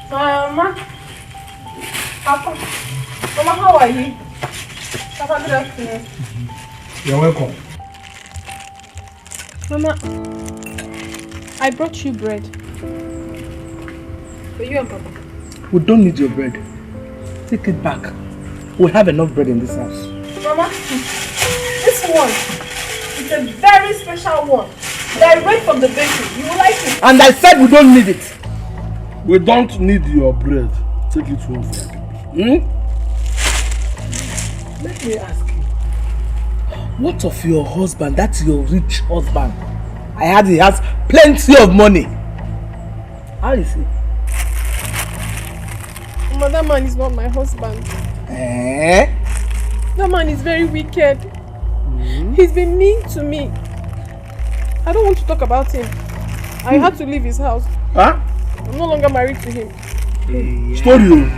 Mama. Papa. Mama, how are you? Papa, good afternoon. You're welcome. Mama, I brought you bread. For you and Papa. We don't need your bread. Take it back. We have enough bread in this house. Mama, this one is a very special one. Direct from the bakery. You will like it. And I said we don't need it. We don't need your bread. Take it home for your people. Let me ask you. What of your husband? That's your rich husband. I heard he has plenty of money. How is he? Mama, that man is not my husband. Eh? That man is very wicked. He's been mean to me. I don't want to talk about him. I had to leave his house. Huh? I'm no longer married to him. Story.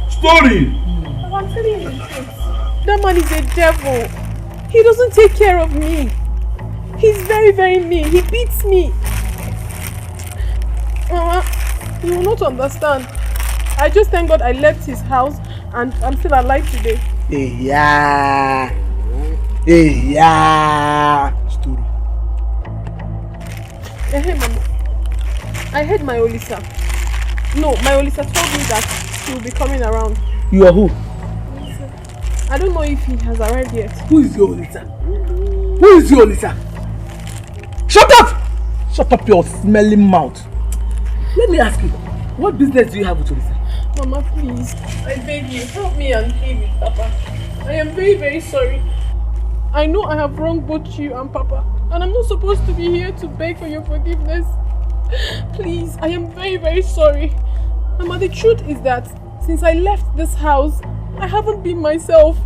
Story. I'm telling you the truth. That man is a devil. He doesn't take care of me. He's very, very mean. He beats me. Mama, you will not understand. I just thank God I left his house and I'm still alive today. Yeah. Story. Hey, Mama. I heard my Olisa. No, my Olisa told me that he will be coming around. You are who? I don't know if he has arrived yet. Who is your Olisa? Who is your Olisa? Shut up! Shut up your smelling mouth. Let me ask you, what business do you have with Olisa? Mama, please. I beg you, help me and plead with Papa. I am very, very sorry. I know I have wronged both you and Papa. And I'm not supposed to be here to beg for your forgiveness. Please, I am very, very sorry. Mama, the truth is that since I left this house, I haven't been myself.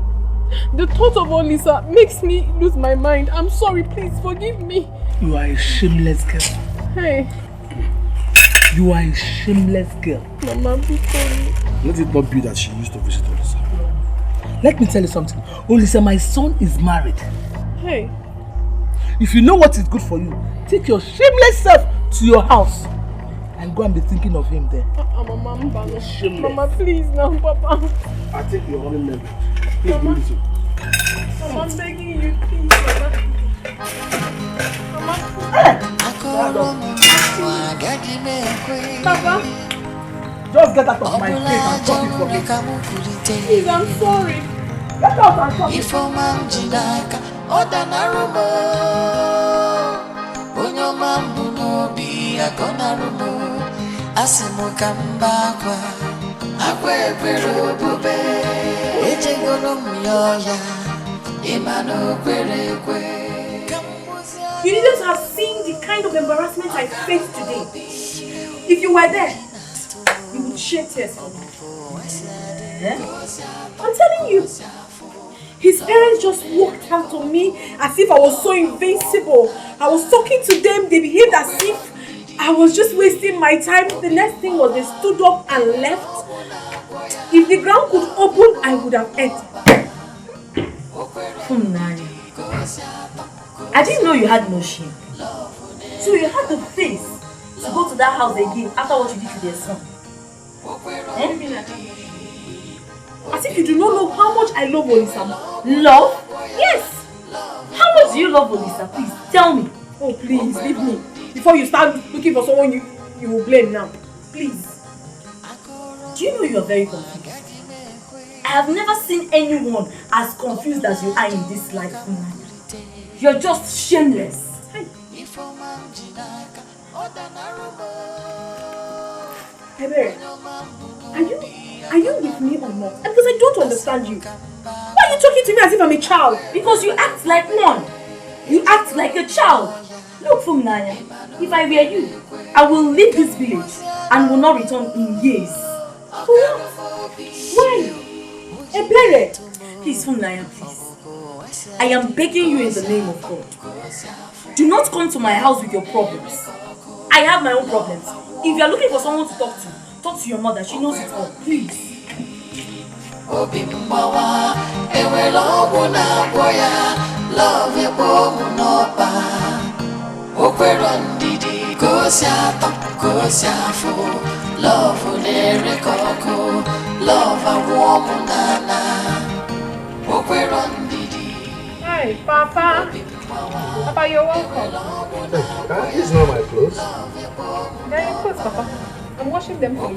The thought of Olisa makes me lose my mind. I'm sorry, please forgive me. You are a shameless girl. Hey. You are a shameless girl. Mama, be sorry. Let it not be that she used to visit Olisa. Let me tell you something. Olisa, my son is married. Hey. If you know what is good for you, take your shameless self to your house and go and be thinking of him there. Mama, shameless. Mama, please now, Papa. I take your only member. Please do this. Mama, I'm begging you, please, Mama. Mama. Papa. Just get out of my face and talk it for me. Please, I'm sorry. Get out and talk it for me. You didn't have seen the kind of embarrassment I faced today. If you were there, you would shed tears for me. I'm telling you. His parents just walked out on me as if I was so invincible. I was talking to them, they behaved as if I was just wasting my time. The next thing was they stood up and left. If the ground could open, I would have entered. I didn't know you had no shame. So you had the face to go to that house again after what you did to their son. As if you do not know how much I love Olisa. Love? Yes. How much do you love Olisa? Please tell me. Oh, please, leave me. Before you start looking for someone you will blame now. Please. Do you know you are very confused? I have never seen anyone as confused as you are in this life. You're just shameless. Ebere, are you with me or not? Because I don't understand you. Why are you talking to me as if I'm a child? Because you act like one. You act like a child. Look, Funaya, if I were you, I will leave this village and will not return in years. What? Why? Ebere! Please, Funaya, please. I am begging you in the name of God. Do not come to my house with your problems. I have my own problems. If you are looking for someone to talk to your mother. She knows it all. Please. Love unere koko, love a warm nana. Hi, Papa. Papa, you're welcome. These are my clothes. They're your clothes, Papa. I'm washing them for you.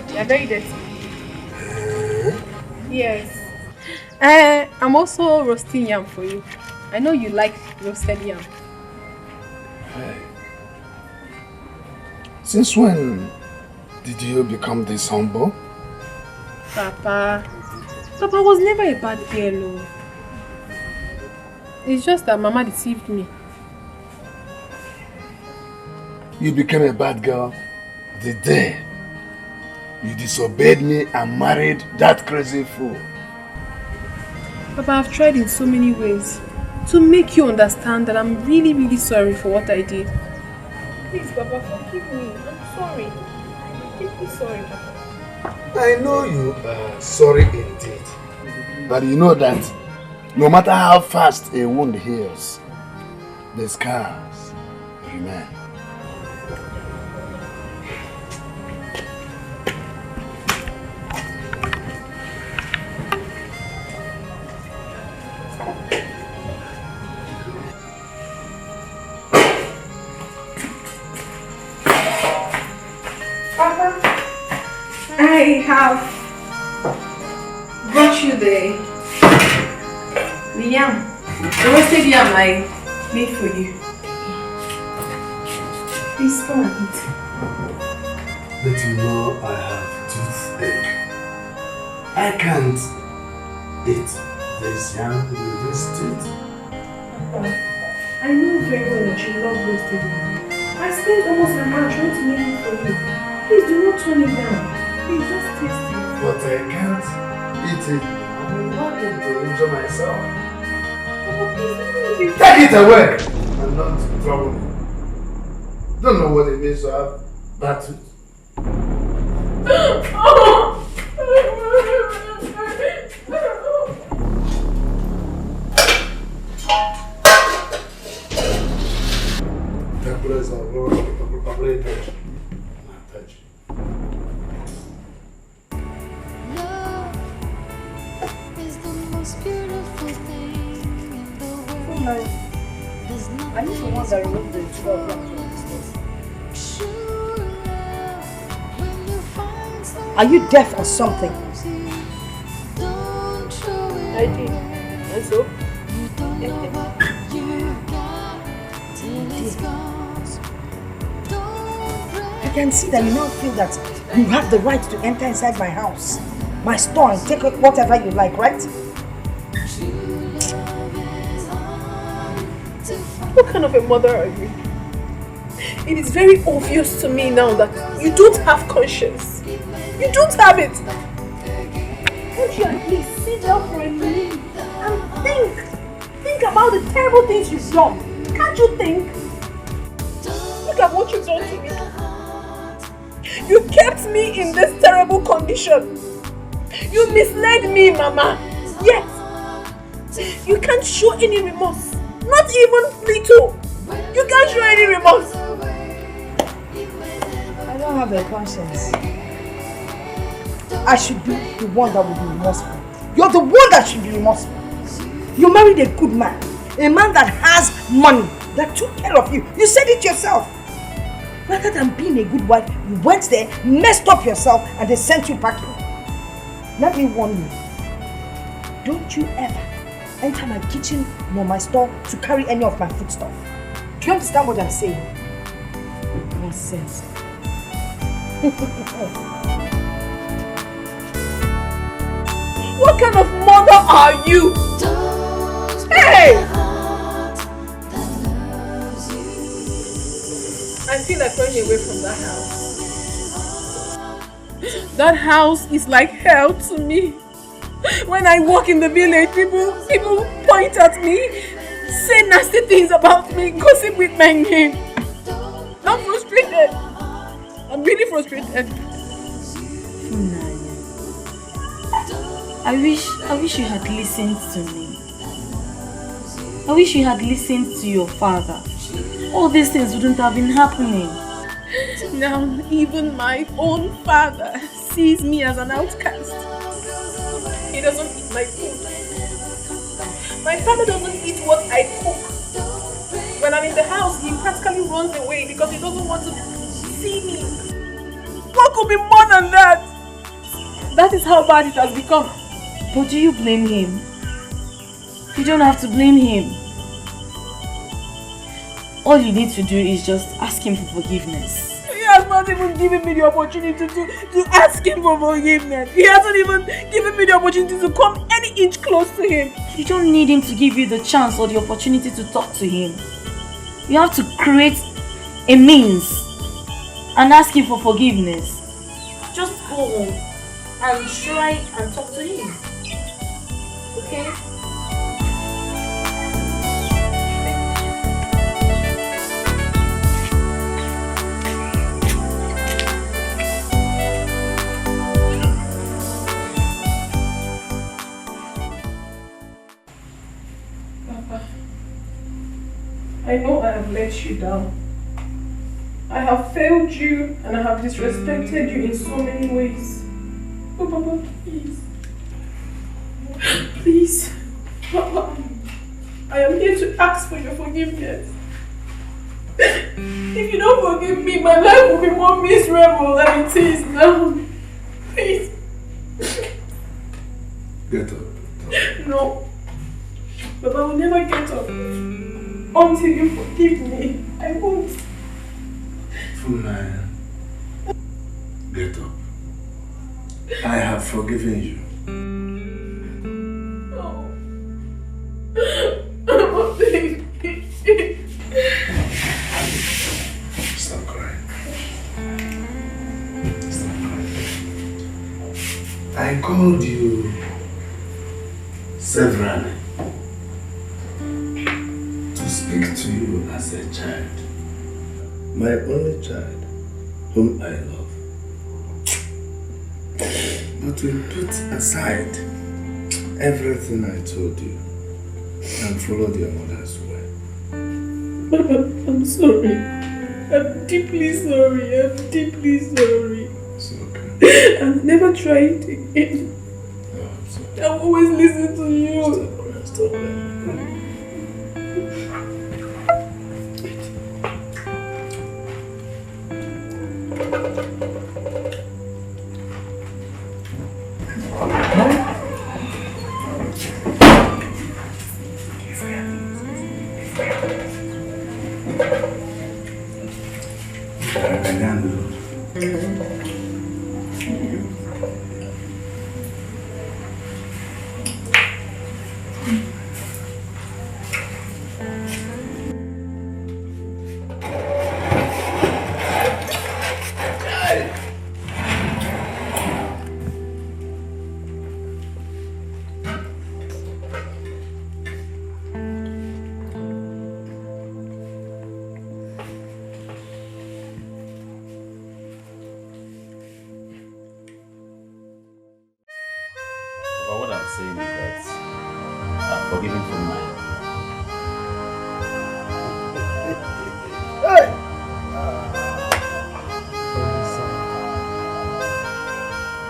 They're very dirty. Yes. I'm also roasting yam for you. I know you like roasted yam. Hey. Since when did you become this humble? Papa was never a bad girl. It's just that Mama deceived me. You became a bad girl the day you disobeyed me and married that crazy fool. Papa, I've tried in so many ways to make you understand that I'm really, really sorry for what I did. Please, Papa, forgive me. I'm sorry. I'm deeply sorry, Papa. I know you are sorry indeed. But you know that no matter how fast a wound heals, the scars remain. I have brought you the yam, the roasted yam I made for you. Please come and eat. But you know I have toothache. I can't eat this yam with this tooth. Papa, I know very well that you love roasted yam. I spent almost an hour trying to make it for you. Please do not turn it down. Please just taste it. But I can't eat it. I'm not going to enjoy myself. Papa, please let me eat it. Take it away! I'm not trouble me. Don't know what it means to have bad tooth. I need to want that remove the 12 from this. Are you deaf or something? I did. And so? I can see that you now feel that you have the right to enter inside my house, my store, and take whatever you like, right? What kind of a mother are you? It is very obvious to me now that you don't have conscience. You don't have it. Won't you at least sit down for a minute and think? Think about the terrible things you've done. Can't you think? Look at what you've done to me. You kept me in this terrible condition. You misled me, Mama. Yet, you can't show any remorse. Not even little. You can't show any remorse. I don't have a conscience. I should be the one that will be remorseful. You're the one that should be remorseful. You married a good man. A man that has money. That took care of you. You said it yourself. Rather than being a good wife, you went there, messed up yourself, and they sent you packing. Let me warn you. Don't you ever enter my kitchen nor my store to carry any of my food stuff. Do you understand what I'm saying? Nonsense. What kind of mother are you? Hey! I feel like running away from that house. That house is like hell to me. When I walk in the village, people point at me, say nasty things about me, gossip with my name. I'm frustrated. I'm really frustrated. I wish you had listened to me. I wish you had listened to your father. All these things wouldn't have been happening. Now, even my own father sees me as an outcast. He doesn't eat my food. My father doesn't eat what I cook. When I'm in the house, he practically runs away because he doesn't want to see me. What could be more than that? That is how bad it has become. But do you blame him? You don't have to blame him. All you need to do is just ask him for forgiveness. He has not even given me the opportunity to ask him for forgiveness. He hasn't even given me the opportunity to come any inch close to him. You don't need him to give you the chance or the opportunity to talk to him. You have to create a means and ask him for forgiveness. Just go home and try and talk to him. Okay? I know I have let you down. I have failed you and I have disrespected you in so many ways. Oh, Papa, please. Please. Papa, I am here to ask for your forgiveness. If you don't forgive me, my life will be more miserable than it is now. Please. Get up. No. Papa, I will never get up. Until you forgive me, I won't. Funaya, get up. I have forgiven you. No. Please. Stop crying. Stop crying. I called you severally to speak to you as a child. My only child, whom I love. But we put aside everything I told you and followed your mother's way. I'm sorry. I'm deeply sorry. I'm deeply sorry. It's okay. I'll never try it again. No, I'm sorry. I'll always listen to you. Stop crying. Stop crying.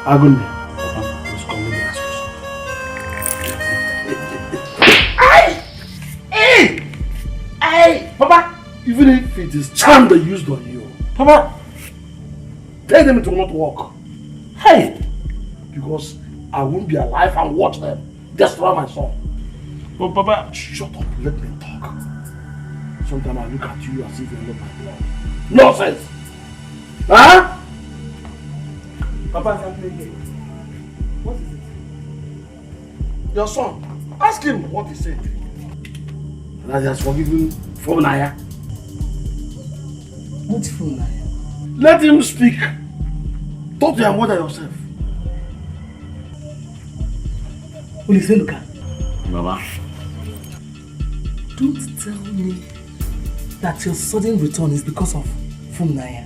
Agunde, please come let me ask you something. Hey! Papa! Even if it is charm they used on you, Papa, tell them to not walk. Hey! Because I won't be alive and watch them destroy my son. But Papa, shut up, let me talk. Sometimes I look at you as if you love my blood. Nonsense! Huh? Papa, what is it? Your son. Ask him what he said. That he has forgiven Funaya. What Funaya? Let him speak. Talk to your mother yourself. Oliveluka. Mama. Don't tell me that your sudden return is because of Funaya.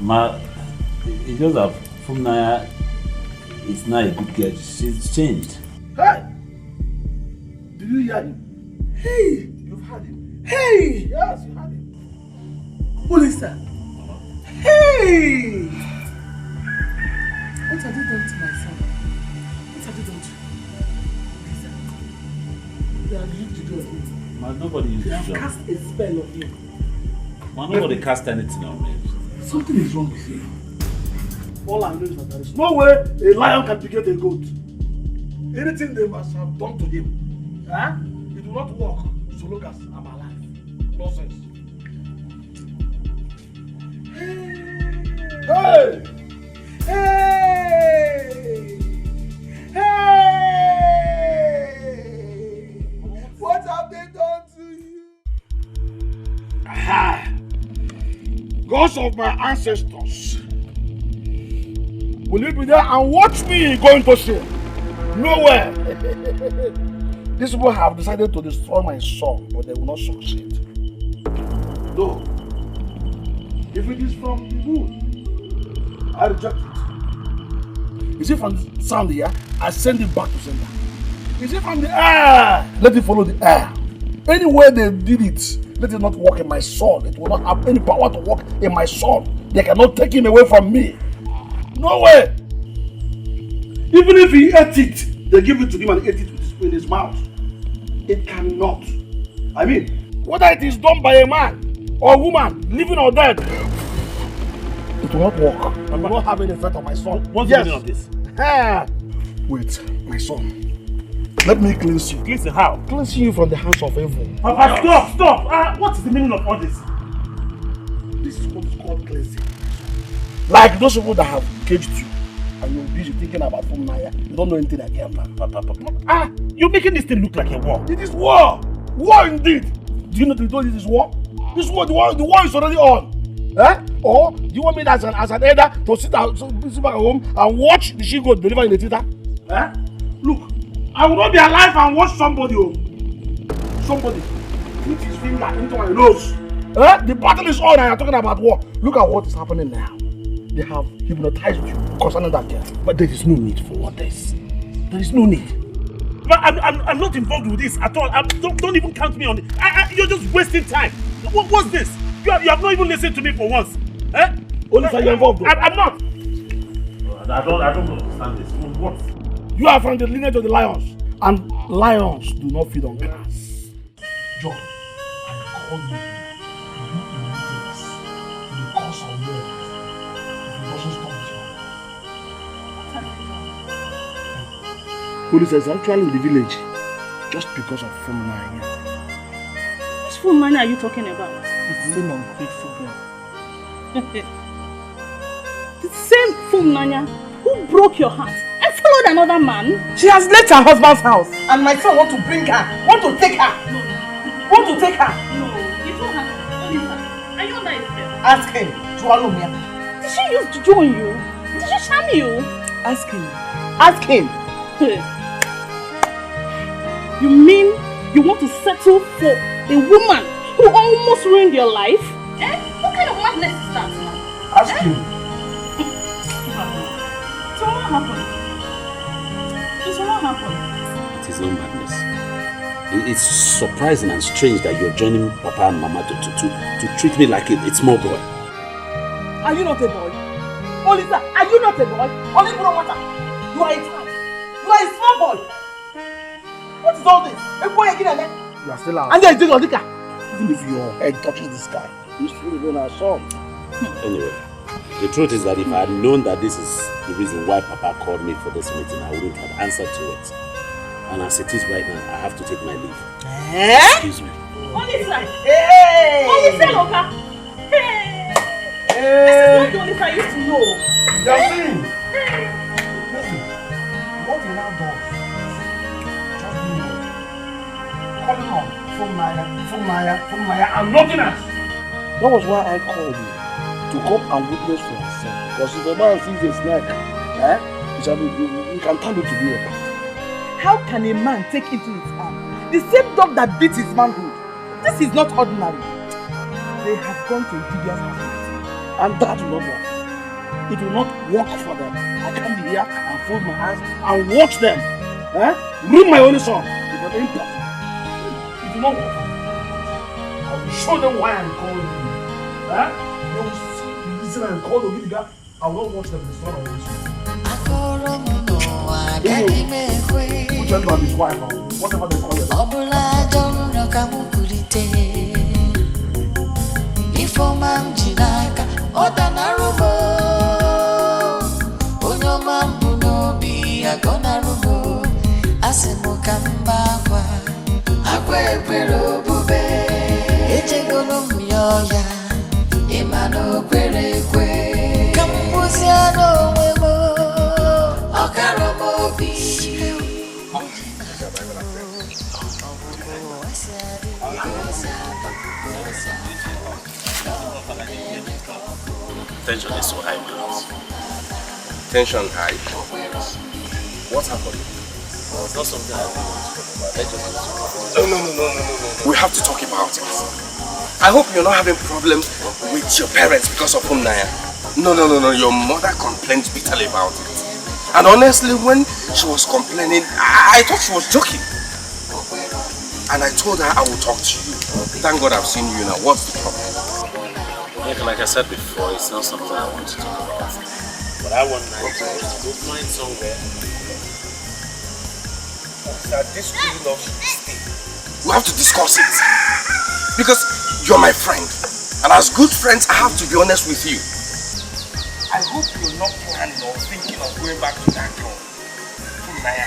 Ma, it's just that Funaya is not a good girl. She's changed. Hey! Did you hear him? Hey! You've heard him. Hey! Yes, you had it. Who is that? Hey! What have you done to my son? What have you done to him? They have used to do of you. Man, nobody used They to have do. cast a spell on you. Man, nobody cast anything on me. Something is wrong with you. All I know is that there is no way a lion can beget a goat. Anything they must have done to him, it will not work so long as I'm alive. Nonsense. Hey! Hey! Hey! What have they done to you? Aha! Gods of my ancestors, will you be there and watch me going to shame? Nowhere! These people have decided to destroy my son, but they will not succeed. No. If it is from the wood, I reject it. Is it from the sound here? I send it back to sender. Is it from the air? Let it follow the air. Anywhere they did it, let it not work in my son. It will not have any power to work in my son. They cannot take him away from me. No way! Even if he ate it, they give it to him and ate it in his mouth. It cannot. I mean, whether it is done by a man or a woman, living or dead, it will not work. It will not have any effect on my son. What's the meaning of this? Wait, my son. Let me cleanse you. Cleanse how? Cleanse you from the hands of evil. Papa, stop! What is the meaning of all this? This is what is called cleansing. Like those people that have caged you and you're busy thinking about Naya. You don't know anything again, man. Papa. You're making this thing look like a war. It is war! War indeed! Do you know this is war? This war, the war is already on. Or do you want me as an elder to sit back at home and watch the she-goat deliver in the theater? Look, I will not be alive and watch somebody put his finger into my nose. The battle is on and you're talking about war. Look at what is happening now. They have hypnotized you concerning that girl. But there is no need for all this. There is no need. But I'm not involved with this at all. Don't even count me on it. You're just wasting time. What's this? You have not even listened to me for once. Only you're involved. I'm not. I don't understand this. What? You are from the lineage of the lions. And lions do not feed on grass. John, I call you to be obedience to the cause of war. If it doesn't stop it. Police is actually in the village just because of Naya. Which Naya are you talking about? It's the same ungrateful girl. The same Naya who broke your heart and followed another man. She has left her husband's house and my son want to bring her, want to take her. Want to take her. No, it won't happen. Are you under his spell? Ask him. Did she use to join you? Did she charm you? Ask him. Ask him. You mean you want to settle for a woman who almost ruined your life? What kind of madness is that now? Ask him. So what happened? It will not happen. It is not madness. It's surprising and strange that you're joining Papa and Mama to treat me like a small boy. Are you not a boy? Olisa, are you not a boy? Only you are a child. You are a small boy. What is all this? A boy again. You are still out. And there is Dikeh. Even if your head touches the sky, you still remain our son. Anyway, the truth is that if I had known that this is the reason why Papa called me for this meeting, I wouldn't have answered to it. And as it is right now, I have to take my leave. Excuse me. Olisa! Hey! Olisa Loka! Hey! This is not the Olisa I used to know. Yasin! Listen, what you now does, just do what? Calling on Naya, and nothing else. That was why I called you, to come and witness for yourself. Because if a man sees a snake, you can turn it to be a bat. How can a man take into his arm the same dog that beats his manhood? This is not ordinary. They have gone to Gideon's house. And that will not work. It will not work for them. I can't be here and fold my eyes and watch them. Ruin my only son. It will be impossible. It will not work. will show them why I'm calling you. Huh? They will see the reason I'm called Ogidiga. I will not watch them destroy my relationship. Which one is his wife or whatever they call it. Tension is so high, man. Tension high? What happened? It's not something I really want to talk about. Let's just No. We have to talk about it. I hope you're not having problems with your parents because of Naya. No. Your mother complained bitterly about it. And honestly, when she was complaining, I thought she was joking. And I told her I would talk to you. Thank God I've seen you now. What's the problem? Like I said before, it's not something I want to talk about. But I want to go find somewhere that this true love should stay. We have to discuss it. Because you're my friend. And as good friends, I have to be honest with you. I hope you're not planning or thinking of going back to that girl. Naya.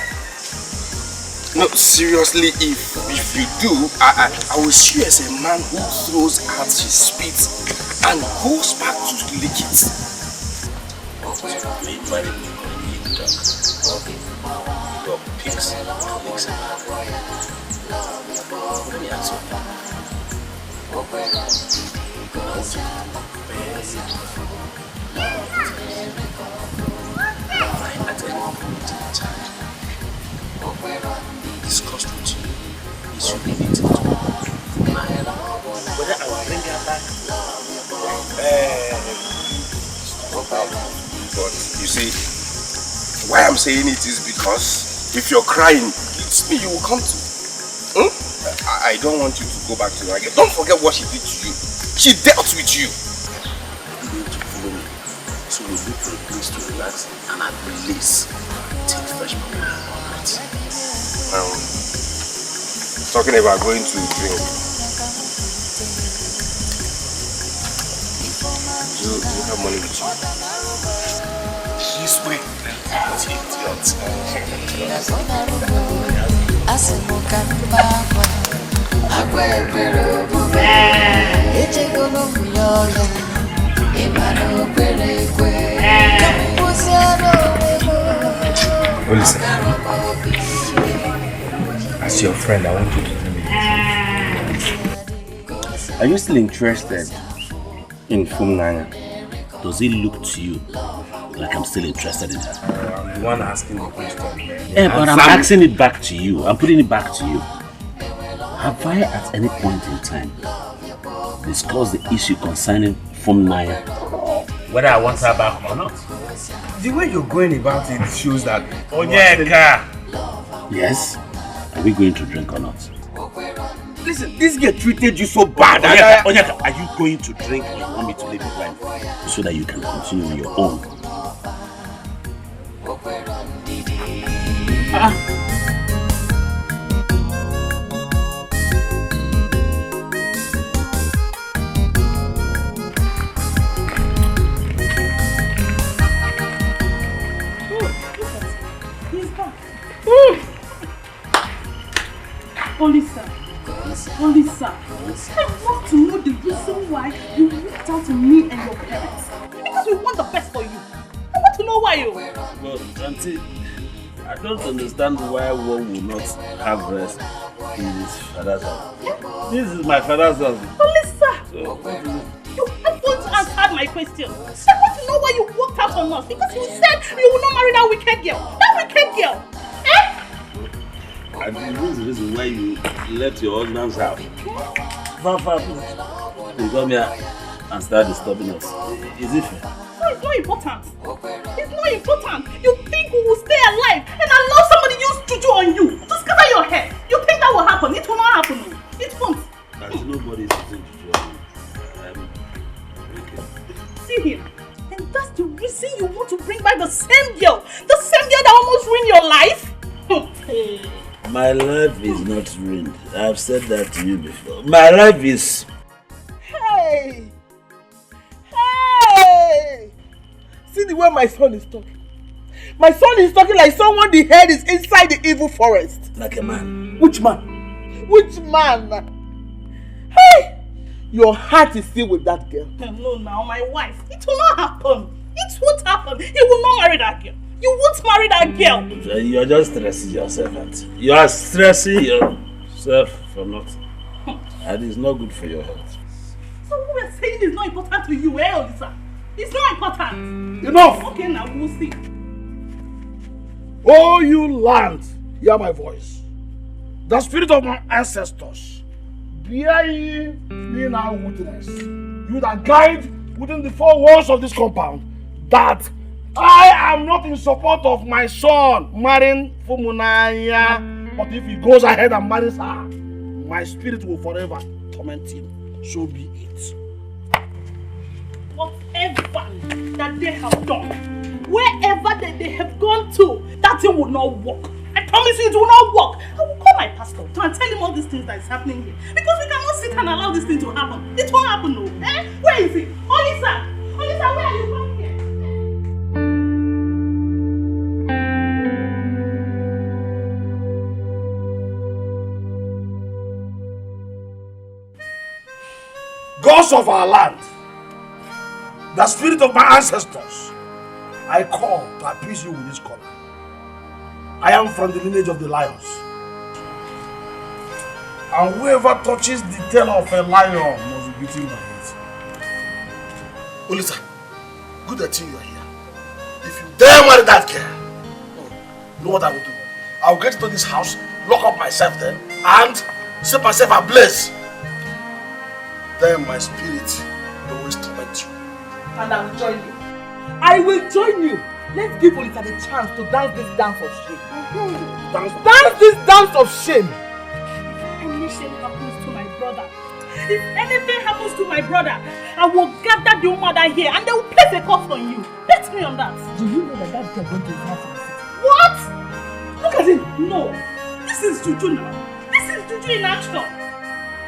No, seriously, if you do, I will see you as a man who throws out his spit and goes back to lick it. Your pigs licks it. Let me ask you. At any point in time, discussed with you, is you leave it to whether I will bring her back. But you see, why I'm saying it is because if you're crying, it's me you will come to. I don't want you to go back to her again. Don't forget what she did to you. She dealt with you. You need to follow me. So we look for a place to relax and at release. Take fresh moment all night. Talking about going to drink. Do you have money with you? She's waiting. Well, listen. As your friend, I want you to tell me. Are you still interested in Naya? Does it look to you like I'm still interested in her? I'm the one asking the question. Yeah, but I'm asking it back to you. I'm putting it back to you. Have I at any point in time discussed the issue concerning Naya? Whether I want her back or not? The way you're going about it shows that... Onyeka! Yes? Are we going to drink or not? Listen, this girl treated you so bad. Onyeka, are you going to drink or you want me to leave it blind so that you can continue on your own? Olisa, I want to know the reason why you reached out to me and your parents. Because we want the best for you. I want to know why you. Well, Auntie, I don't understand why one will not have rest in his father's house. Yeah? This is my father's house. Olisa, so, you haven't answered my question. I want to know why you walked out on us. Because you said you will not marry that wicked girl. That wicked girl. Eh? And the reason why you left your husband's house. Far, please. You come here and start disturbing us. Is it fair? No, it's not important. It's not important. You think we will stay alive and allow somebody use juju on you to scatter your head? You think that will happen? It will not happen. It won't. There's nobody is using juju. See him. And that's the reason you want to bring back the same girl. The same girl that almost ruined your life. My life is not ruined. I've said that to you before. My life is... Hey! Hey! See the way my son is talking. My son is talking like someone the head is inside the evil forest. Like a man. Which man? Which man? Hey! Your heart is still with that girl. No, now my wife. It will not happen. It won't happen. You will not marry that girl. You won't marry that girl. You're just stressing yourself, Auntie. You are stressing yourself for nothing. And it's not good for your health. So what we're saying is not important to you, eh, Olisa? It's not important. Enough! Okay, now we'll see. Oh, you land, hear my voice. The spirit of my ancestors, bear ye me now witness. You that guide within the four walls of this compound, that I am not in support of my son marrying Fumunaya. But if he goes ahead and marries her, my spirit will forever torment him. So be it. Whatever that they have done, wherever that they have gone to, that thing will not work. I promise you it will not work. I will call my pastor to and tell him all these things that is happening here. Because we cannot sit and allow this thing to happen. It won't happen, no. Eh? Where is he? Olisa! Olisa, where are you from here? Gods of our land, the spirit of my ancestors, I call to appease you with this collar. I am from the lineage of the lions. And whoever touches the tail of a lion must be beaten by it. Olisa, good that you are here. If you dare marry that girl, you know what I will do? I will get into this house, lock up myself there, and set myself ablaze. Then my spirit will always torment you. And I will join you. I will join you. Let's give Olisa the chance to dance this dance of shame. Dance this dance of shame. If anything happens to my brother, if anything happens to my brother, I will gather the mother here and they will place a curse on you. Bet me on that. Do you know that that girl going to his house in the city? What? Look at him. No. This is juju now. This is juju in action.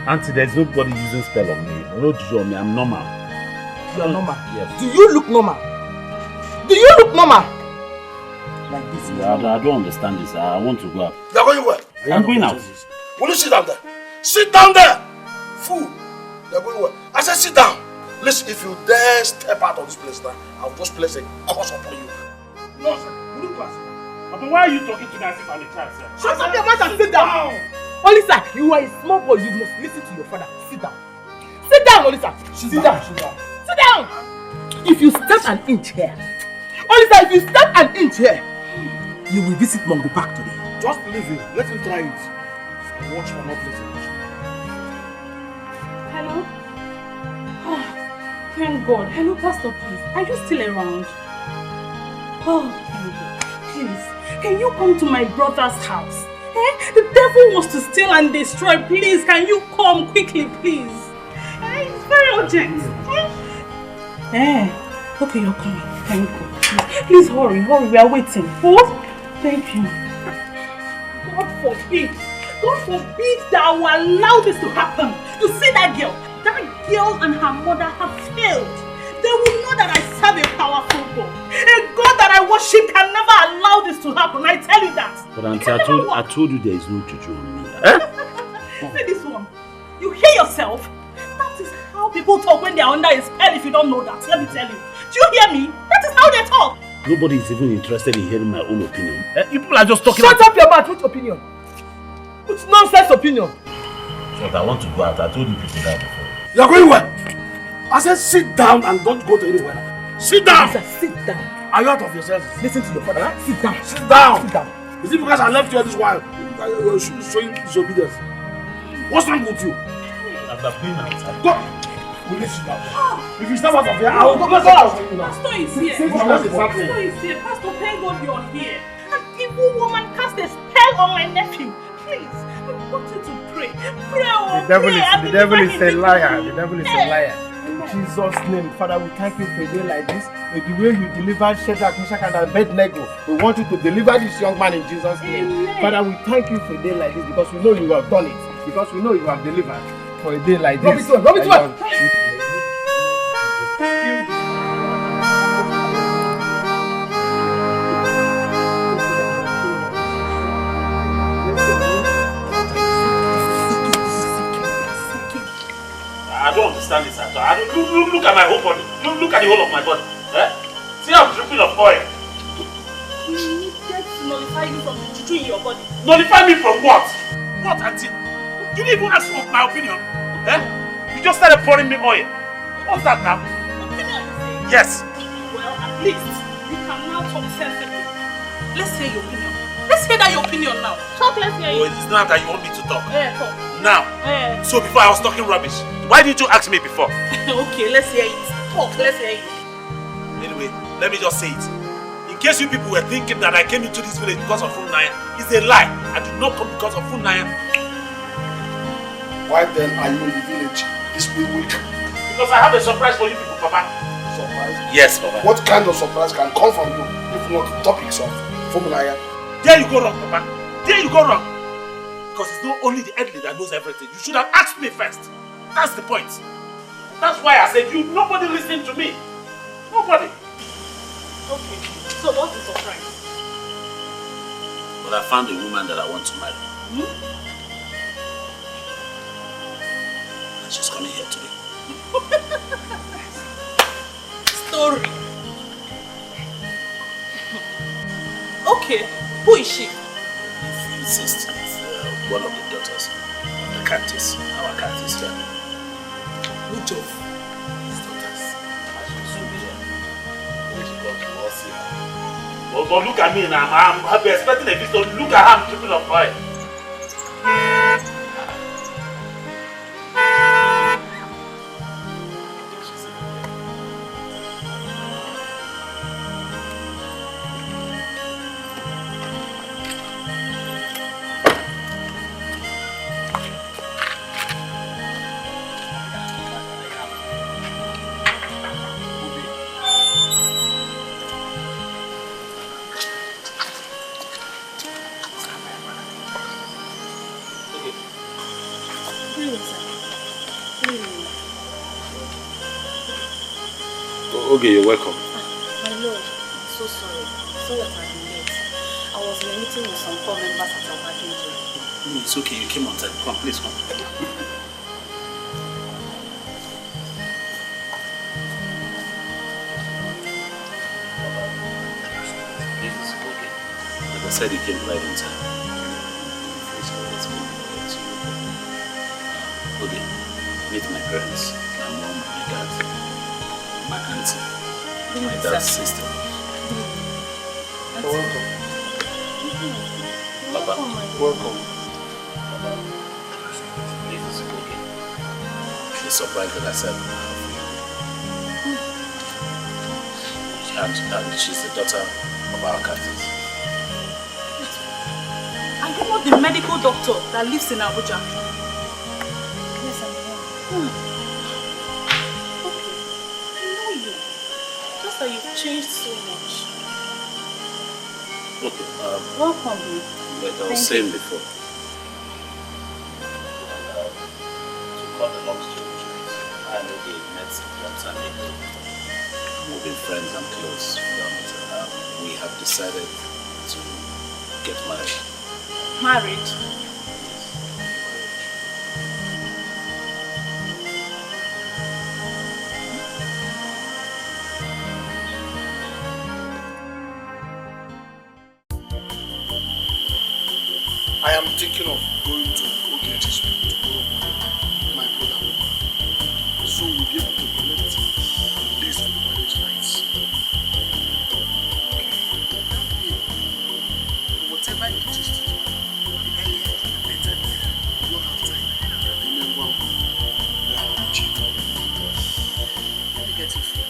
Auntie, there's nobody using spell on me. No juju on me. I'm normal. You're normal? Yes. Do you look normal? Do you look normal? Like this? I don't understand this. I want to go out. You're going where? I'm going out. Will you sit down there? Sit down there! Fool! You're going where? I said sit down! Listen, if you dare step out of this place now, I'll just place a curse upon you. No, sir. Will you pass? Papa, why are you talking to me as if I'm a child, sir? Shut up your mouth and sit down! Olisa, you are a small boy. You must listen to your father. Sit down. Sit down, Olisa. Sit down. Sit down. Sit down. If you step an inch here, Olisa, if you step an inch here, you will visit Mongo Park today. Just leave him. Let him try it. Watch for not listening. Hello? Oh, thank God. Hello, Pastor, please. Are you still around? Oh, thank God. Please, can you come to my brother's house? Eh? The devil wants to steal and destroy. Please, can you come quickly, please? Eh? It's very urgent. Okay, you're coming. Thank God. Please hurry, we are waiting. What? Thank you. God forbid that I will allow this to happen. You see that girl and her mother have failed. They will know that I serve a powerful God. A God that I worship can never allow this to happen. I tell you that. But Auntie, I told you there is no juju on me. See this one. You hear yourself? That is how people talk when they are under a spell if you don't know that. Let me tell you. Do you hear me? That is how they talk. Nobody is even interested in hearing my own opinion. People are just talking. Shut up your mouth. Which opinion? Which nonsense opinion? But I want to go out. I told you people that before. You're going where? I said sit down and don't go to anywhere. Sit down! Sit down. Are you out of your senses? Listen to your father. Sit down. Sit down. Sit down. Is it because I left you this while? You're showing disobedience. What's wrong with you? I'm going outside. Go! Will you sit down? If you step out of here, I will go out. Pastor is here. Pastor, thank God you're here. An evil woman cast a spell on my nephew. Please, I want you to pray. Pray, The devil is a liar. The devil is a liar. In Jesus' name, Father, we thank you for a day like this. With the way you delivered Shadrach, Meshach, and Abednego, we want you to deliver this young man in Jesus' name. Amen. Father, we thank you for a day like this because we know you have done it. Because we know you have delivered for a day like this. Rub it on. I don't understand this at all. Look at my whole body. Look at the whole of my body. Eh? See how I'm dripping of oil. We needed to nullify you from the juju in your body. Nullify me from what? What, auntie? You didn't even ask for my opinion. Eh? You just started pouring me oil. What's that now? Opinion, you say? Yes. Well, at least you can now talk sensibly. Let's hear your opinion. Let's hear that your opinion now. Talk, let's hear Oh, it. it's not that you want me to talk. Yeah, talk. Now. Yeah. So before I was talking rubbish. Why didn't you ask me before? Okay, let's hear it. Talk, let's hear it. Anyway, let me just say it. In case you people were thinking that I came into this village because of Funaya, it's a lie. I did not come because of Funaya. Why then are you in the village this week? Because I have a surprise for you people, Papa. Surprise? Yes, Papa. What kind of surprise can come from you if not topics of Funaya? There you go wrong, Papa. There you go wrong. Because it's not only the elderly that knows everything. You should have asked me first. That's the point. That's why I said nobody listened to me. Nobody. Okay, so what's the surprise? But I found a woman that I want to marry. And she's coming here today. Story. Okay, who is she? Sister, one of the daughters of the Cantis, our Cantis here. Which of his daughters? As you soon be here. When she comes, you all see her. But look at me now, I'm expecting a visitor. Look at her, I'm tripping up oil. Okay, you're welcome. My lord, I'm so sorry. So that I've been late. I was in a meeting with some core members at our package. No, it's okay, you came on time. Come, please come. This is okay. Like I said, you came right on time. Okay, meet my parents, my mom, my dad, my auntie, my dad's sister. Welcome. Papa. Welcome. This is okay. The surprise that I said and she's the daughter of our captain. Are you not the medical doctor that lives in Abuja? Yes, I am. Okay, I know you. Just that you've changed so much. Okay, Welcome, babe. like I was saying before. To cut the long story short, I know they met long time ago. We've been friends and close, but we have decided to get married. Married? I am thinking of going to Okocha to borrow money, my brother. So we'll be able to collect this for the marriage rights. Okay. Whatever it is to do, the earlier the better. You don't have time. Remember, we are cheap. Let me get it for you.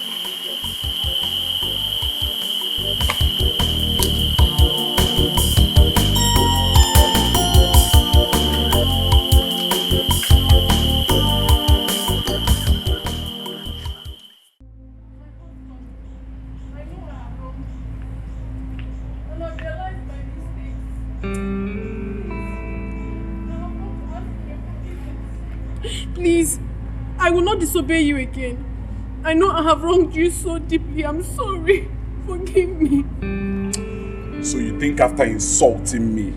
disobey you again. I know I have wronged you so deeply. I'm sorry. Forgive me. So you think after insulting me,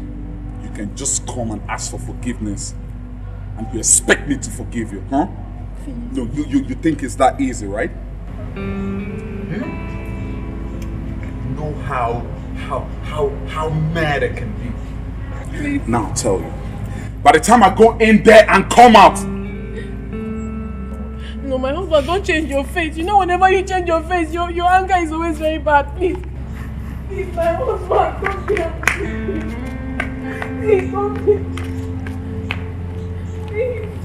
you can just come and ask for forgiveness and you expect me to forgive you, huh? No, you think it's that easy, right? You know how mad I can be. Please. Now I'll tell you. By the time I go in there and come out. No, my husband, don't change your face. You know, whenever you change your face, your anger is always very bad. Please. Please, my husband, don't be angry. Please, don't be. Please.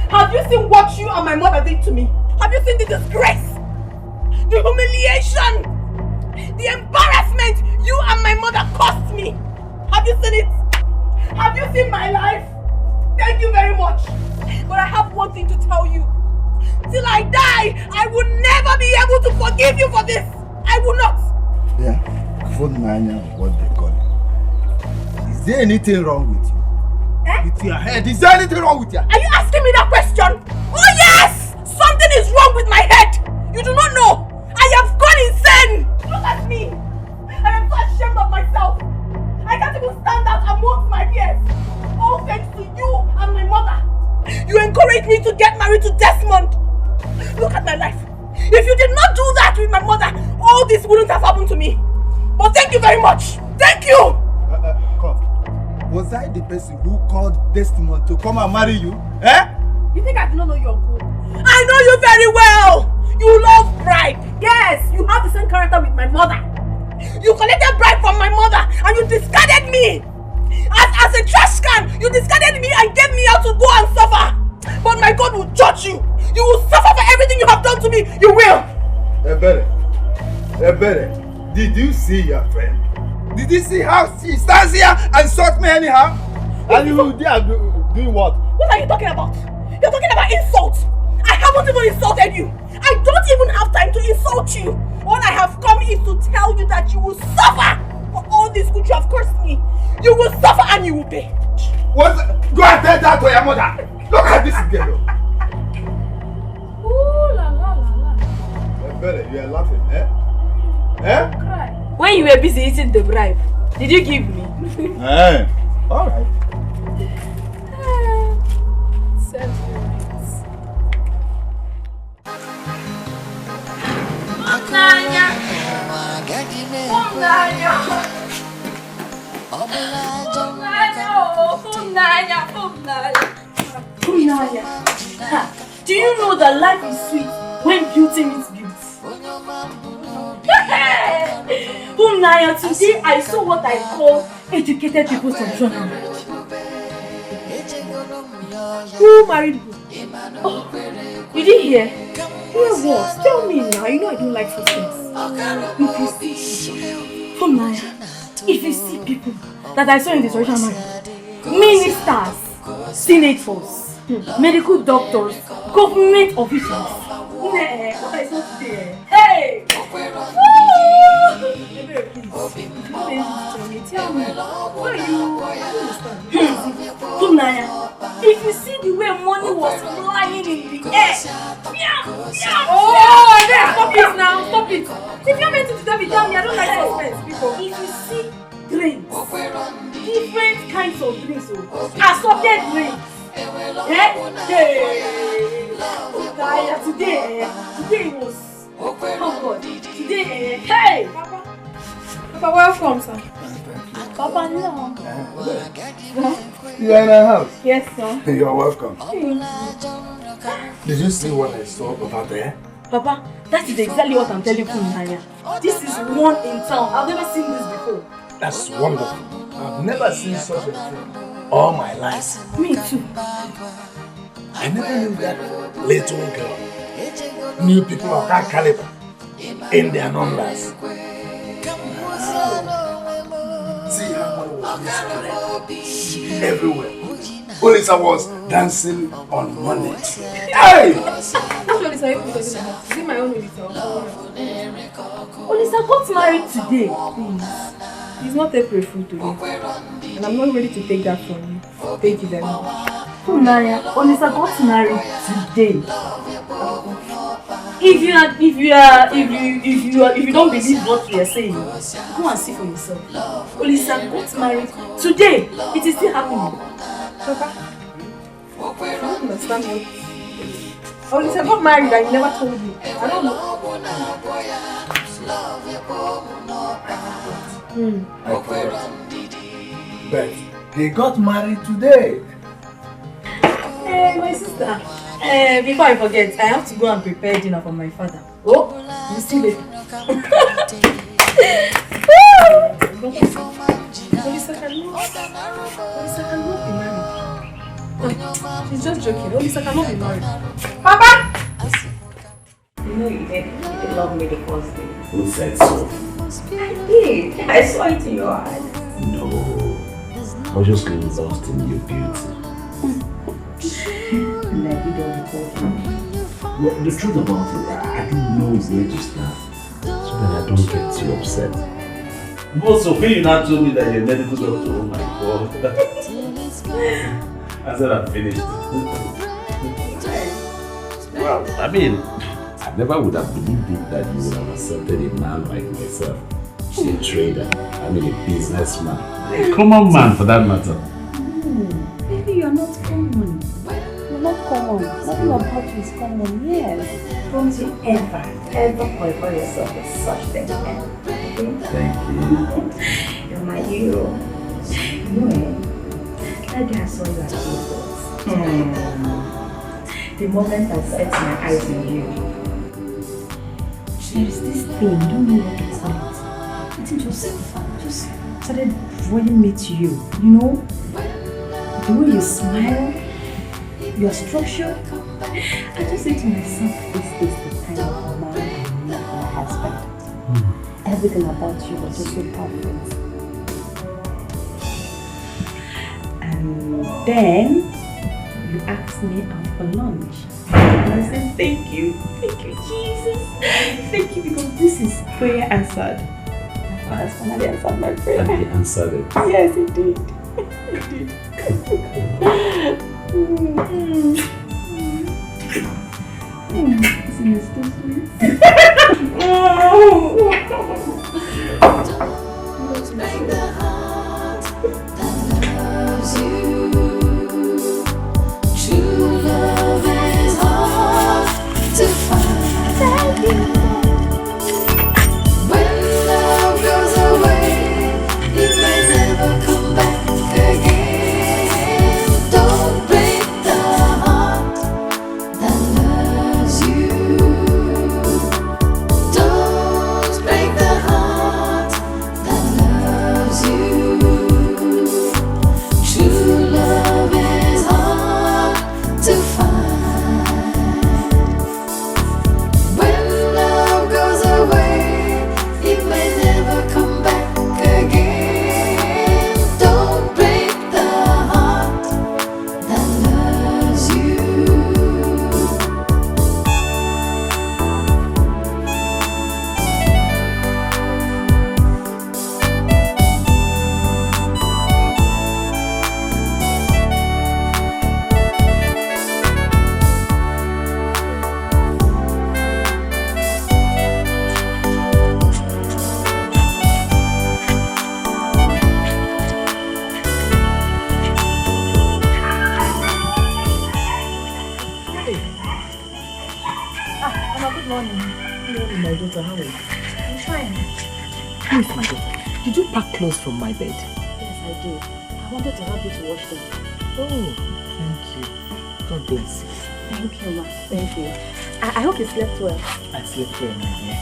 Have you seen what you and my mother did to me? Have you seen the disgrace? The humiliation? The embarrassment you and my mother caused me? Have you seen it? Have you seen my life? Thank you very much. But I have one thing to tell you. Till I die, I will never be able to forgive you for this. I will not. Yeah, Confronting, what they call it. Is there anything wrong with you? With your head? Is there anything wrong with you? Are you asking me that question? Oh yes! Something is wrong with my head. You do not know. I have gone insane. Look at me. I am so ashamed of myself. I can't even stand out amongst my peers. All thanks to you and my mother. You encouraged me to get married to Desmond. Look at my life. If you did not do that with my mother, all this wouldn't have happened to me. But thank you very much. Thank you. Come. Was I the person who called Desmond to come and marry you? Eh? You think I do not know your uncle? I know you very well. You love bribe. Yes, you have the same character with my mother. You collected bribe from my mother and you discarded me. As a trash can, you discarded me and gave me out to go and suffer. But my God will judge you. You will suffer for everything you have done to me. You will. Ebere, did you see your friend? Did you see how she stands here and insults me anyhow? And you are doing what? What are you talking about? You're talking about insult. I haven't even insulted you. I don't even have time to insult you. All I have come is to tell you that you will suffer for all this good you have cursed me. You will suffer and you will pay. What? Go and tell that to your mother. Look at this girl. Ooh la la la la. Ebere, you are laughing, eh? Eh? When you were busy eating the bribe, did you give me? Eh? Alright. Sentiments. Do you know that life is sweet when beauty meets beauty? Naya, today I saw what I call educated people's journal. Who married who? Oh, you didn't hear? Hear what? Tell me now. You know I don't like such things. Naya, if you see people that I saw in this original marriage, ministers, senators, medical doctors, government officials. What I saw today. Hey! Tell me, what are you Naya, if you see the way money was flying in the air. Oh, stop it now, stop it. If you're meant to tell me, I don't like suspense people. If you see drinks, different kinds of drinks, assorted drinks. Hey! Today was oh God, today, hey! Papa, welcome, sir. Papa, no. You are in our house? Yes, sir. You're welcome. Did you see what I saw over there? Papa, that is exactly what I'm telling you, Nanya. This is one in town. I've never seen this before. That's wonderful. I've never seen such a thing all my life. Me too. I never knew that little girl knew people of that caliber in their numbers. See how money was spread everywhere. Olisa was dancing on money. Hey! Which Olisa are you talking about? Is it my own Olisa? Olisa got married today. Please. It's not April Fool today. And I'm not ready to take that from you. Thank you very much. Nanya, Olisa got married today. If you don't believe what we are saying, go and see for yourself. Olisa got married today. It is still happening. Papa, I don't understand what. Olisa got married and you never told me. I don't know. I forgot. But they got married today. My sister. Before I forget, I have to go and prepare dinner for my father. Oh, you see baby. Olisa cannot be married. She's just joking. Olisa cannot be married. Papa! You know you love me the first day. Who said so? I did. I saw it in your eyes. No. I was just lost in your beauty. And I did all the talking. Well, the truth about it, I didn't know where to start. So that I don't get too upset. Also, when you now told me that you're a medical doctor, oh my god. I said I'm finished. Well, I mean, I never would have believed it that you would have accepted a man like myself. A trader, I mean a businessman. A common man for that matter. Baby, you're not common. You're not common. Nothing about you is common, yes. Don't you ever qualify yourself as such thing. Thank you. You're my hero. You know, that day I saw you at the The moment I set my eyes on you, there is this thing, I don't know what to call it. It just started drawing me to you, you know? The way you smile, your structure. I just say to myself, this is the kind of man I need for my husband. Everything about you was just so perfect. And then you asked me out for lunch. And I said, thank you, Jesus. Thank you, because this is prayer answered. My father's finally answered my prayer. And he answered it. Yes, he did. Isn't it so sweet? Make the heart that loves you. True love is hard to find. When love goes away, it may never come back again. Don't break the heart that loves you. Don't break the heart that loves you. True love is hard to find. When love goes away, it may never come back again. Don't break the heart that loves you. Mama, good morning. Hello, my daughter, how are you? I'm fine. Please, my daughter, did you pack clothes from my bed? I do. I wanted to help you to wash them. Oh, thank you. God bless you. Thank you, ma. Thank you. I hope you slept well. I slept well, my dear.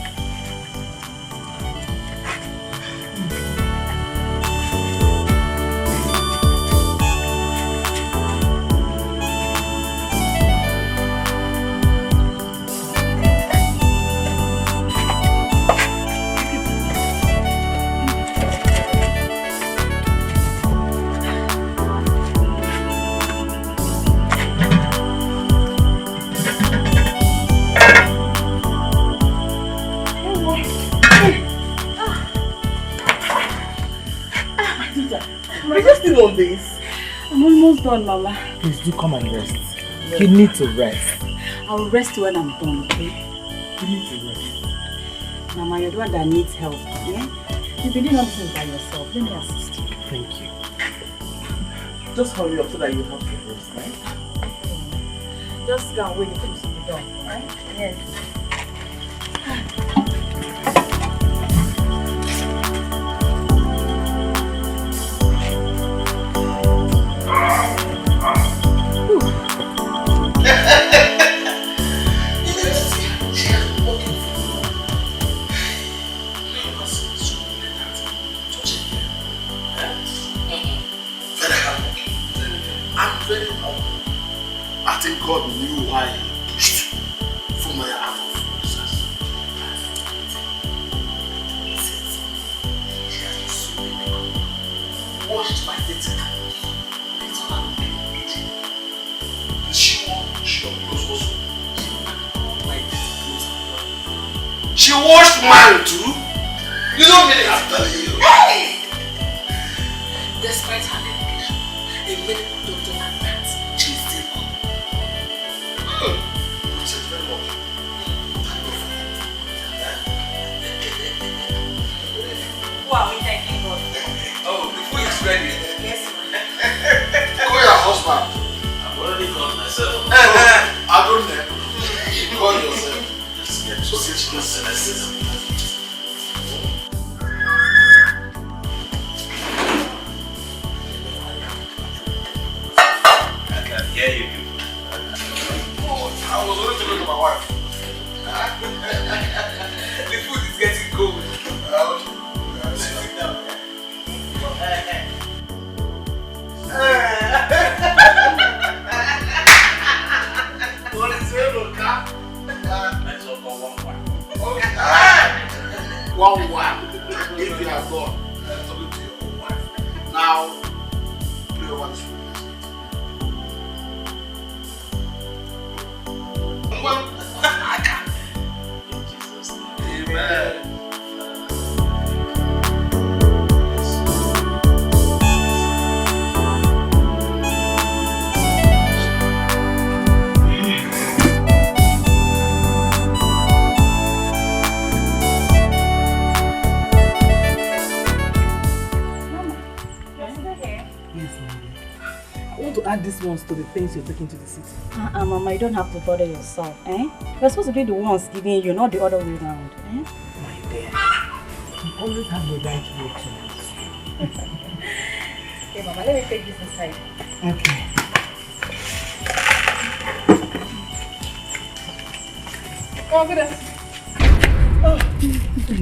On this. I'm almost done, Mama. Please do come and rest. You need to rest. I'll rest when I'm done, okay? You need to rest. Mama, you're the one that needs help, yeah? You've been doing all this by yourself. Let me assist you. Thank you. Just hurry up so that you have to rest, right? Just go and wait until you be done, right? Yes. God knew why he pushed from my out of process. She has been so many. Washed my dirty hands. It's not a big. She wore clothes also. My dirty clothes as well. She washed mine too. You don't mean it, I'm telling you. Hey! Despite her dedication, a medical doctor like that, she's still good. Who are we thanking God? Oh, the food is ready. Yes, Call your husband. I've already called myself. I don't know. You call yourself. Let's get to situation. I can hear you people. I was only to look at my wife. The food is getting cold. Sit down. What is it, Oka? Let's all go one. Okay. One. If you are gone, talking to your own wife. Now, play over this food. Well, I can't. In Jesus' name. Amen. To add these ones to the things you're taking to the city. Mama, you don't have to bother yourself, eh? We're supposed to be the ones giving you, not the other way around, eh? My dear, you always have the right way to. Okay, Mama, let me take this aside. Okay. Oh, good afternoon. Oh,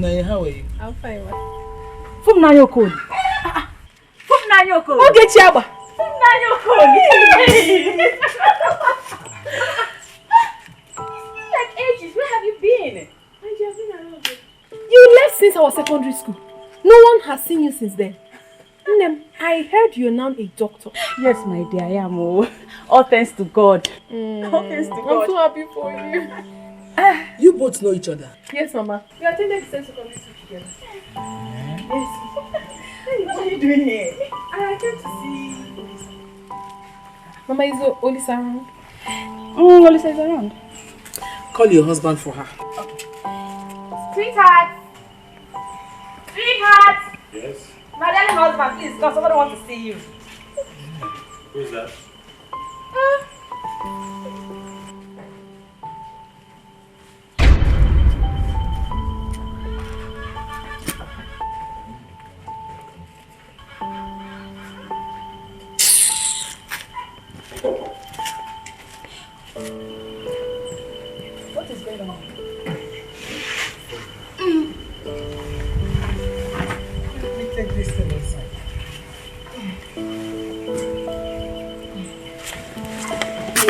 Naya, how are you? I'm fine, ma. From now your code. From now your code. Okay, Chiaba. Like ages, where have you been? You left since our secondary school. No one has seen you since then. Nnem, I heard you're now a doctor. Yes, my dear, I am. All thanks to God. All thanks to God. I'm so happy for you. You both know each other? Yes, Mama. We attended the same secondary school together. Yes. What are you doing here? I came to see Olisa. Mama, is Olisa around? Olisa is around. Call your husband for her. Okay. Sweetheart! Sweetheart! Yes? My darling husband, please, because somebody wants to see you. Who's that?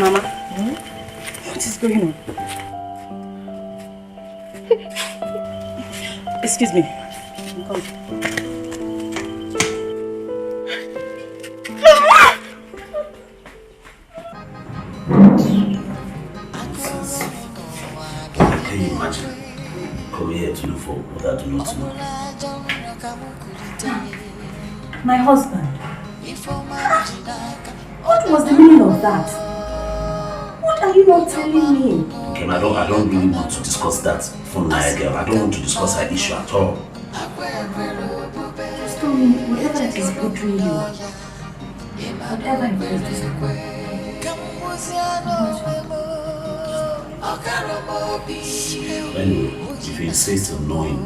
Mama, what is going on? Excuse me. Come. Can you imagine? Come here to look for what I do not know. My husband. What was the meaning of that? What are you not telling me? Okay, I don't really want to discuss that from my girl. I don't want to discuss her issue at all. Just tell me whatever it is bothering you. Whatever it is, just Anyway, if you insist on knowing,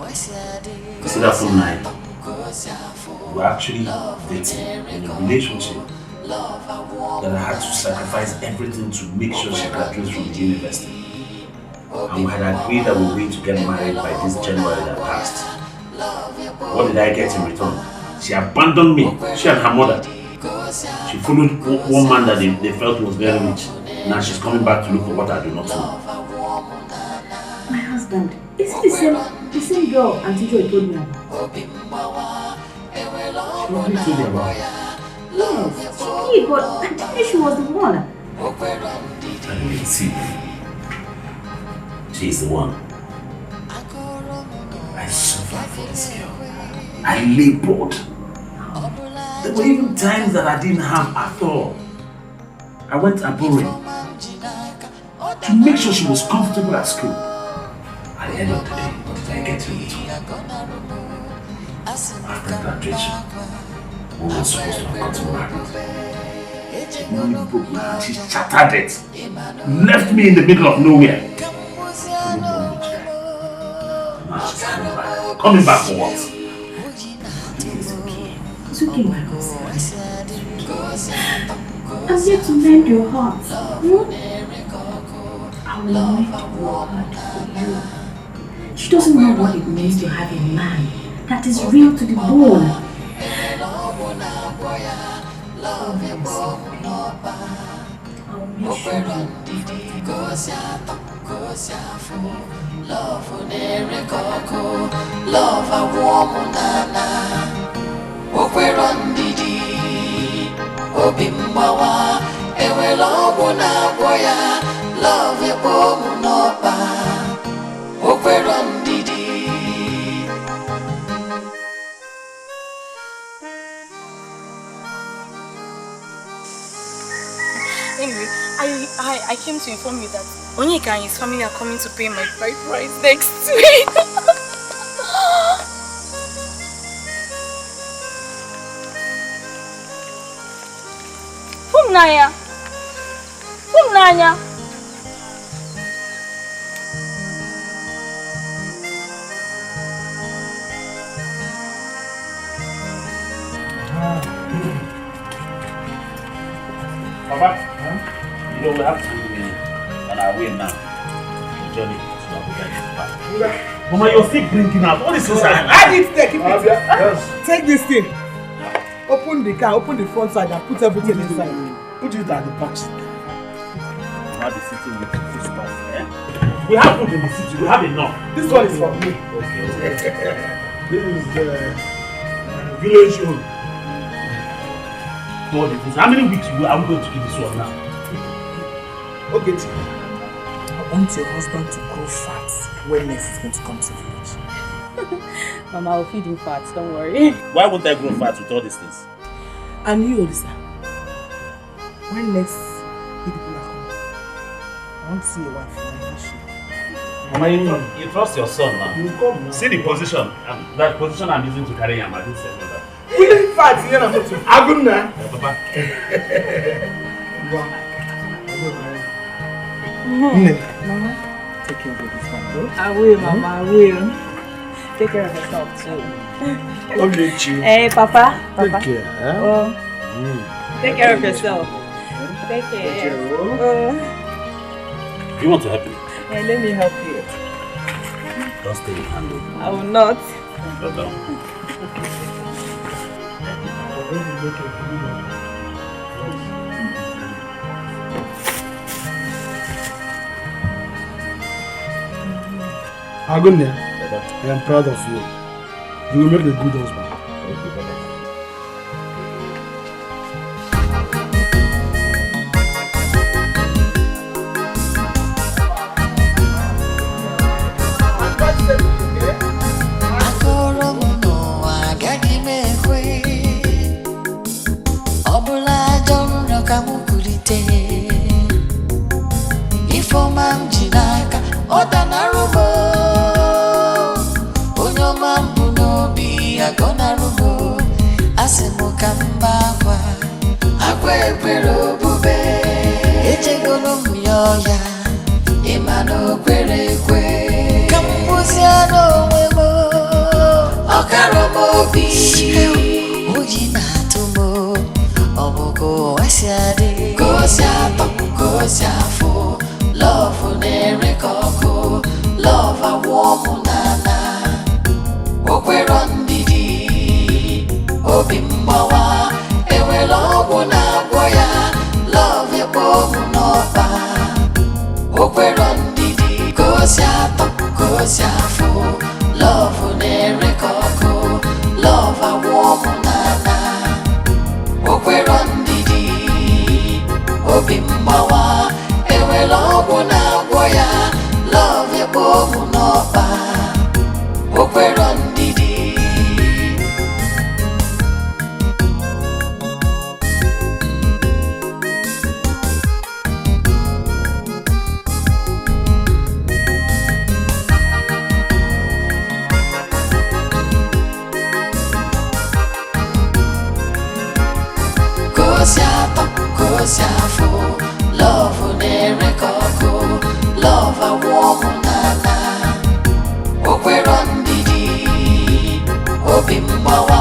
see that from night, we're actually dating in a relationship that I had to sacrifice everything to make sure she graduates from the university. And we had agreed that we were going to get married by this January that passed. What did I get in return? She abandoned me, she and her mother. She followed one man that they felt was very rich. Now she's coming back to look for what I do not know. my husband. Is it the same girl Auntie Joy told me about? What did you tell me about? Yes, she did, but I didn't know she was the one. I didn't see. She is the one. I suffered for this girl. I labored. There were even times that I didn't have at all. I went abroad to make sure she was comfortable at school. At the end of the day, what did I get in return? After graduation, we were supposed to have gotten married. She nearly broke my heart. She shattered it. Left me in the middle of nowhere. Now she's coming back. Coming back for what? It's okay, my husband. I'm here to mend your heart. I will mend your heart for you. She doesn't know what it means to have a man that is real to the bone. I'll make sure love a woman okwero ndidi obimbawa ewela ogwu na-agwọ ya love ekpo mụ n'ọba okwero ndidi. Anyway, I came to inform you that Onyeka and his family are coming to pay my bride price next week. Nanya. Papa, you know we have to be on our way now. The journey to Abuja is back. Mama, you're still blinking out. What is this? I need to take it. Yes. Take this thing. Open the car, open the front side and put everything inside. Put it at the back seat. We'll be sitting with this stuff, eh? We have food in the city, we have enough. This one is for me. Okay. This is village home. How many weeks are we going to do this one now? Okay, I want your husband to grow fat when next is going to come to the village. Mama, I'll feed him fat, don't worry. Why won't I grow fat with all these things? And you, Olisa, when next you people are coming, I want to see your wife for my issue. Mama, you trust your son now. You come now. See the position, that position I'm using to carry him. I didn't say that. We need fat here now. I'm good now. Papa. Mama, take care of this man, bro. I will, Mama, I will. Take care of yourself too. Okay, Hey, Papa. Take care. Oh. Take care of yourself. Take care. You want to help me? Hey, let me help you. Don't stay with handle. I will not. Go down. Agunya, I am proud of you. You will make a good husband. Bimbawa